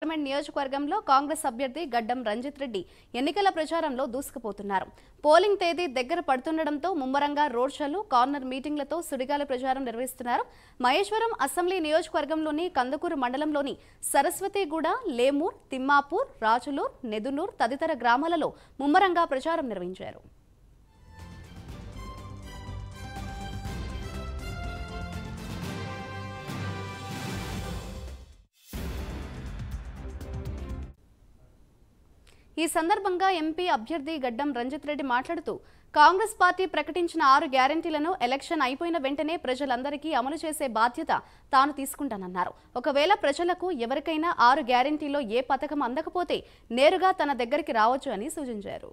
Parliament నియోజకవర్గంలో కాంగ్రెస్ అభ్యర్థి గడ్డం రంజిత్ రెడ్డి ఎన్నికల ప్రచారంలో దూసుకుపోతున్నారు. పోలింగ్ తేదీ దగ్గర పడుతుండటంతో ముమ్మరంగా రోడ్ షోలు, కార్నర్ మీటింగ్లతో సుడిగాలి ప్రచారం నిర్వహిస్తున్నారు. మహేశ్వరం అసెంబ్లీ నియోజకవర్గంలోని కందుకూరు మండలంలోని సరస్వతిగూడ, లేమూర్, తిమ్మాపూర్, రాజులూర్, నెదునూర్ తదితర గ్రామాలలో ముమ్మరంగా ప్రచారం నిర్వహించారు. ఈ సందర్భంగా ఎంపీ అభ్యర్థి గడ్డం రంజిత్ రెడ్డి మాట్లాడుతూ కాంగ్రెస్ పార్టీ ప్రకటించిన 6 గ్యారెంటీలను ఎలక్షన్ అయిపోయిన వెంటనే ప్రజలందరికీ అమలు చేసే బాధ్యత తాను తీసుకుంటానన్నారు. ఒకవేళ ప్రజలకు ఎవరికైనా 6 గ్యారెంటీలో ఏ పథకం అందకపోతే నేరుగా తన దగ్గరికి రావచ్చు అని సూచించారు.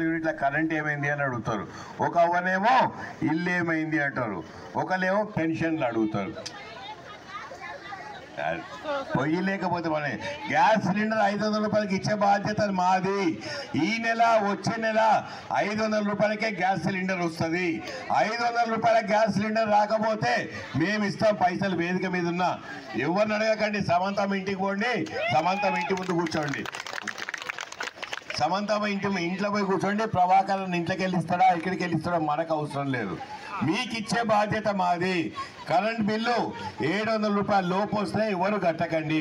యూనిట్ల కరెంట్ ఏమైంది అని అడుగుతారు. ఒక అవ్వనేమో ఇల్లు ఏమైంది అంటారు, ఒకలేమో పెన్షన్లు అడుగుతారు. పొయ్యి లేకపోతే మన గ్యాస్ సిలిండర్ 500 రూపాయలకి ఇచ్చే బాధ్యత మాది. ఈ నెల వచ్చే నెల 500 రూపాయలకే గ్యాస్ సిలిండర్ వస్తుంది. 500 రూపాయల గ్యాస్ సిలిండర్ రాకపోతే మేము ఇస్తాం పైసలు. వేదిక మీద ఉన్న ఎవరిని అడగకండి. సమంతమ్మ ఇంటికి పోండి, సమంతమ్మ ఇంటి ముందు కూర్చోండి, సమంతమ్మ ఇంట్లో పోయి కూర్చోండి. ప్రభాకర్ ఇంట్లోకి వెళ్ళిస్తాడా, ఇక్కడికి వెళ్ళిస్తాడా మనకు అవసరం లేదు. మీకు ఇచ్చే బాధ్యత మాది. కరెంట్ బిల్లు 700 రూపాయల లోపు వస్తే ఎవరు కట్టకండి.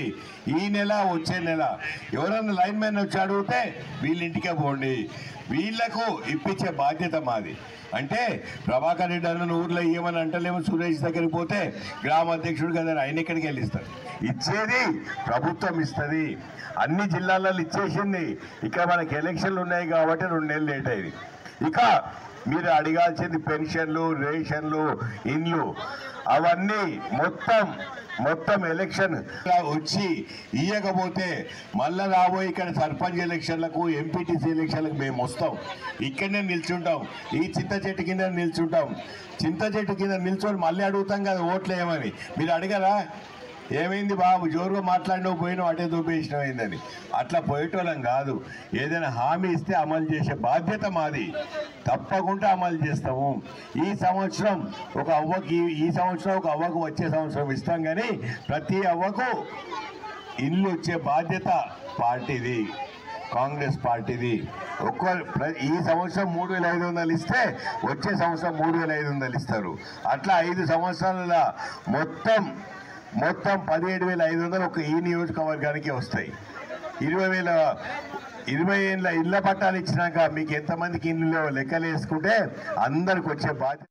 ఈ నెల వచ్చే నెల ఎవరన్నా లైన్ మ్యాన్ వచ్చి అడిగితే వీళ్ళింటికే పోండి. వీళ్లకు ఇప్పించే బాధ్యత మాది. అంటే ప్రభాకర్ రెడ్డి అన్న ఊర్లో ఏమని అంటలేమో, సురేష్ దగ్గరికి పోతే గ్రామ అధ్యక్షుడు కదా ఆయన ఎక్కడికి వెళ్ళిస్తాడు. ఇచ్చేది ప్రభుత్వం ఇస్తుంది. అన్ని జిల్లాలలో ఇచ్చేసింది. ఇక మనకి ఎలక్షన్లు ఉన్నాయి కాబట్టి 2 నెలలు లేట్ అయింది. ఇక మీరు అడగాల్సింది పెన్షన్లు, రేషన్లు, ఇండ్లు, అవన్నీ మొత్తం ఎలక్షన్ వచ్చి ఇయ్యకపోతే మళ్ళా రాబోయే ఇక్కడ సర్పంచ్ ఎలక్షన్లకు, ఎంపీటీసీ ఎలక్షన్లకు మేము వస్తాం. ఇక్కడనే నిల్చుంటాం. ఈ చింత చెట్టు కింద నిల్చుంటాం. చింత చెట్టు కింద నిల్చొని మళ్ళీ అడుగుతాం కదా ఓట్లు ఏమని. మీరు అడగరా ఏమైంది బాబు జోరుగా మాట్లాడినవు పోయినావు అటే దూపేసినావు అయిందని. అట్లా పోయేటోళ్ళం కాదు. ఏదైనా హామీ ఇస్తే అమలు చేసే బాధ్యత మాది. తప్పకుండా అమలు చేస్తాము. ఈ సంవత్సరం ఒక అవ్వకు వచ్చే సంవత్సరం ఇస్తాం. కానీ ప్రతి అవ్వకు ఇల్లు వచ్చే బాధ్యత పార్టీది, కాంగ్రెస్ పార్టీది. ఈ సంవత్సరం 3500 ఇస్తే వచ్చే సంవత్సరం 3500 ఇస్తారు. అట్లా 5 సంవత్సరాల మొత్తం 17,500 ఒక ఈ నియోజకవర్గానికి వస్తాయి. 20 ఏళ్ళ ఇళ్ల పట్టాలు ఇచ్చినాక మీకు ఎంతమందికి ఇల్లు లెక్కలు వేసుకుంటే అందరికి వచ్చే బాధ్యత.